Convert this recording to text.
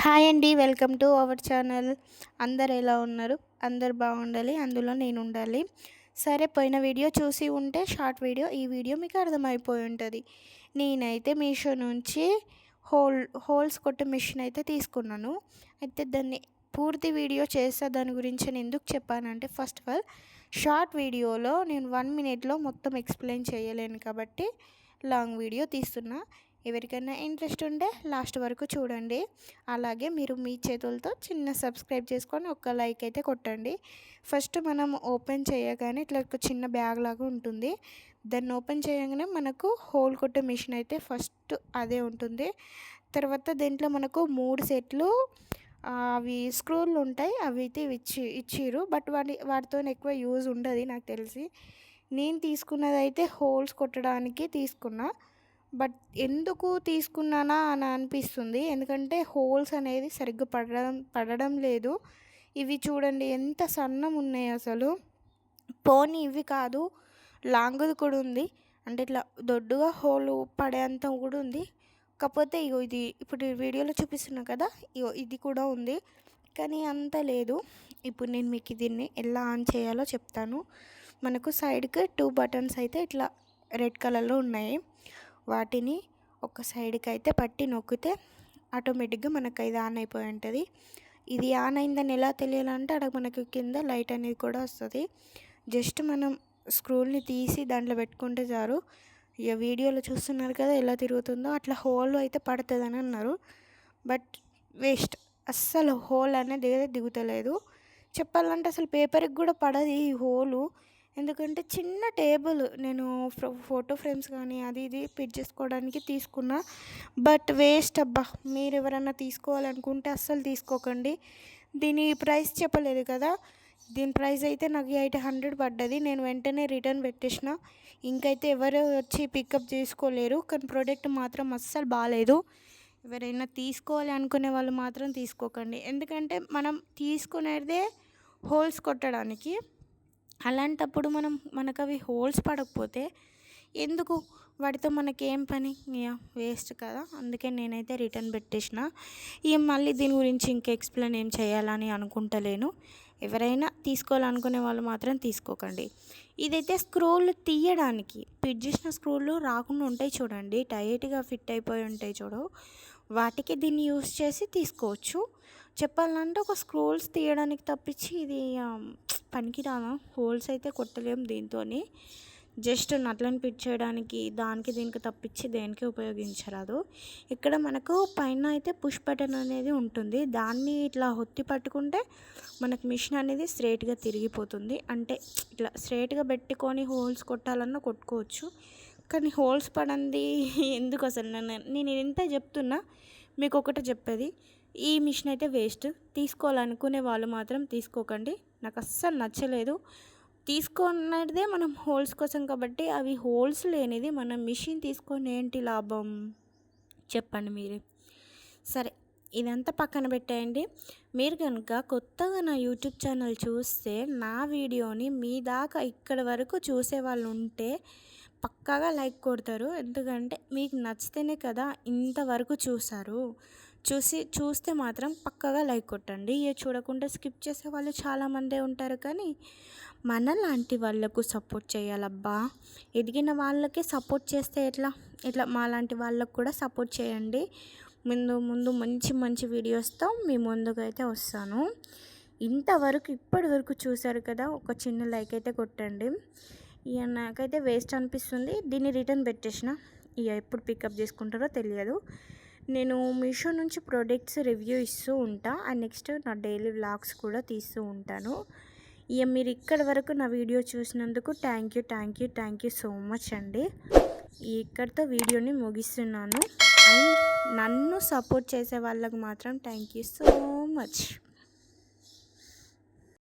Hi అండి. Welcome to our channel. అందరు ఎలా ఉన్నారు? అందరు బాగుండాలి, అందులో నేను ఉండాలి. సరే, పోయిన వీడియో చూసి ఉంటే షార్ట్ వీడియో, ఈ వీడియో మీకు అర్థమైపోయి ఉంటుంది. నేనైతే మీషో నుంచి హోల్స్ కొట్టే మిషన్ అయితే తీసుకున్నాను. అయితే దాన్ని పూర్తి వీడియో చేస్తా. దాని గురించి నేను ఎందుకు చెప్పానంటే, ఫస్ట్ ఆఫ్ ఆల్ షార్ట్ వీడియోలో నేను 1 మినిట్లో మొత్తం ఎక్స్ప్లెయిన్ చేయలేను కాబట్టి లాంగ్ వీడియో తీస్తున్నా. ఎవరికైనా ఇంట్రెస్ట్ ఉంటే లాస్ట్ వరకు చూడండి. అలాగే మీరు మీ చేతులతో చిన్న సబ్స్క్రైబ్ చేసుకొని ఒక లైక్ అయితే కొట్టండి. ఫస్ట్ మనం ఓపెన్ చేయగానే ఇట్లా ఒక చిన్న బ్యాగ్ లాగా ఉంటుంది. దాన్ని ఓపెన్ చేయగానే మనకు హోల్ కొట్టే మిషన్ అయితే ఫస్ట్ అదే ఉంటుంది. తర్వాత దీంట్లో మనకు 3 సెట్లు అవి స్క్రూలు ఉంటాయి. అవి అయితే ఇచ్చిర్రు. బట్ వాటితో ఎక్కువ యూజ్ ఉండదు నాకు తెలిసి. నేను తీసుకున్నది అయితే హోల్స్ కొట్టడానికి తీసుకున్నా. బట్ ఎందుకు తీసుకున్నానా అని అనిపిస్తుంది. ఎందుకంటే హోల్స్ అనేది సరిగ్గా పడడం లేదు. ఇవి చూడండి ఎంత సన్నం ఉన్నాయి అసలు. పోనీ ఇవి కాదు, లాంగ్ది కూడా ఉంది. అంటే ఇట్లా దొడ్డుగా హోల్ పడేంత కూడా ఉంది. కాకపోతే ఇగో ఇది ఇప్పుడు వీడియోలో చూపిస్తున్నా కదా, ఇగో ఇది కూడా ఉంది. కానీ అంత లేదు. ఇప్పుడు నేను మీకు దీన్ని ఎలా ఆన్ చేయాలో చెప్తాను. మనకు సైడ్కి 2 బటన్స్ అయితే ఇట్లా రెడ్ కలర్లో ఉన్నాయి. వాటిని ఒక సైడ్కి అయితే పట్టి నొక్కితే ఆటోమేటిక్గా మనకు ఇది ఆన్ అయిపోయి ఉంటుంది. ఇది ఆన్ అయిందని ఎలా తెలియాలంటే అక్కడ మనకు కింద లైట్ అనేది కూడా వస్తుంది. జస్ట్ మనం స్క్రూల్ని తీసి దాంట్లో పెట్టుకుంటే చాలు. ఇక వీడియోలో చూస్తున్నారు కదా ఎలా తిరుగుతుందో, అట్లా హోల్ అయితే పడుతుందని అన్నారు. బట్ వేస్ట్, అస్సలు హోల్ అనేది దిగుతలేదు. చెప్పాలంటే అసలు పేపర్కి కూడా పడదు ఈ హోలు. ఎందుకంటే చిన్న టేబుల్ నేను ఫోటో ఫ్రేమ్స్ కానీ అది ఇది ఫిట్ చేసుకోవడానికి తీసుకున్నా. బట్ వేస్ట్ అబ్బా. మీరు ఎవరైనా తీసుకోవాలనుకుంటే అస్సలు తీసుకోకండి. దీని ప్రైస్ చెప్పలేదు కదా. దీని ప్రైస్ అయితే నాకు 800 పడ్డది. నేను వెంటనే రిటర్న్ పెట్టేసిన. ఇంకైతే ఎవరు వచ్చి పికప్ చేసుకోలేరు. కానీ ప్రోడక్ట్ మాత్రం అస్సలు బాగాలేదు. ఎవరైనా తీసుకోవాలి అనుకునే వాళ్ళు మాత్రం తీసుకోకండి. ఎందుకంటే మనం తీసుకునేదే హోల్స్ కొట్టడానికి. అలాంటప్పుడు మనకు అవి హోల్స్ పడకపోతే ఎందుకు, వాటితో మనకేం పని, వేస్ట్ కదా. అందుకే నేనైతే రిటర్న్ పెట్టేసిన. మళ్ళీ దీని గురించి ఇంకా ఎక్స్ప్లెయిన్ ఏం చేయాలని అనుకుంటలేను. ఎవరైనా తీసుకోవాలనుకునే వాళ్ళు మాత్రం తీసుకోకండి. ఇదైతే స్క్రూలు తీయడానికి ఫిట్ చేసిన స్క్రూలు రాకుండా ఉంటాయి చూడండి, టైట్గా ఫిట్ అయిపోయి ఉంటాయి చూడు, వాటికి దీన్ని యూస్ చేసి తీసుకోవచ్చు. చెప్పాలంటే ఒక స్క్రూల్స్ తీయడానికి తప్పించి ఇది పనికిరాను. హోల్స్ అయితే కొట్టలేము దీంతో. జస్ట్ నట్లను ఫిట్ చేయడానికి దానికి దీనికి తప్పించి దేనికి ఉపయోగించరాదు. ఇక్కడ మనకు పైన అయితే పుష్ బటన్ అనేది ఉంటుంది. దాన్ని ఇట్లా ఒత్తి పట్టుకుంటే మనకు మిషన్ అనేది స్ట్రైట్గా తిరిగిపోతుంది. అంటే ఇట్లా స్ట్రైట్గా పెట్టుకొని హోల్స్ కొట్టాలన్నా కొట్టుకోవచ్చు. కానీ హోల్స్ పడంది ఎందుకు అసలు. నేను ఎంత చెప్తున్నా మీకు ఒకటే చెప్పేది, ఈ మిషన్ అయితే వేస్ట్. తీసుకోవాలనుకునే వాళ్ళు మాత్రం తీసుకోకండి. నాకు అస్సలు నచ్చలేదు. తీసుకున్నదే మనం హోల్స్ కోసం కాబట్టి, అవి హోల్స్ లేనిది మనం మిషన్ తీసుకొని ఏంటి లాభం చెప్పండి మీరే. సరే, ఇదంతా పక్కన పెట్టేయండి. మీరు కనుక కొత్తగా నా యూట్యూబ్ ఛానల్ చూస్తే నా వీడియోని మీ దాకా ఇక్కడి వరకు చూసే వాళ్ళు ఉంటే పక్కాగా లైక్ కొడతారు. ఎందుకంటే మీకు నచ్చితేనే కదా ఇంతవరకు చూస్తే మాత్రం పక్కాగా లైక్ కొట్టండి. చూడకుండా స్కిప్ చేసే వాళ్ళు చాలామందే ఉంటారు. కానీ మనలాంటి వాళ్ళకు సపోర్ట్ చేయాలబ్బా. ఎదిగిన వాళ్ళకే సపోర్ట్ చేస్తే ఇట్లా మాలాంటి వాళ్ళకు కూడా సపోర్ట్ చేయండి. ముందు మంచి వీడియోస్తో మీ ముందుకైతే వస్తాను. ఇప్పటి వరకు చూసారు కదా, ఒక చిన్న లైక్ అయితే కొట్టండి. నాకైతే వేస్ట్ అనిపిస్తుంది. దీన్ని రిటర్న్ పెట్టేసిన. ఎప్పుడు పికప్ చేసుకుంటారో తెలియదు. నేను మీషో నుంచి ప్రోడక్ట్స్ రివ్యూ ఇస్తూ ఉంటా. అండ్ నెక్స్ట్ నా డైలీ వ్లాగ్స్ కూడా తీస్తూ ఉంటాను. మీరు ఇక్కడి వరకు నా వీడియో చూసినందుకు థ్యాంక్ యూ సో మచ్ అండి. ఇక్కడితో వీడియోని ముగిస్తున్నాను. అండ్ నన్ను సపోర్ట్ చేసే వాళ్ళకు మాత్రం థ్యాంక్ యూ సో మచ్.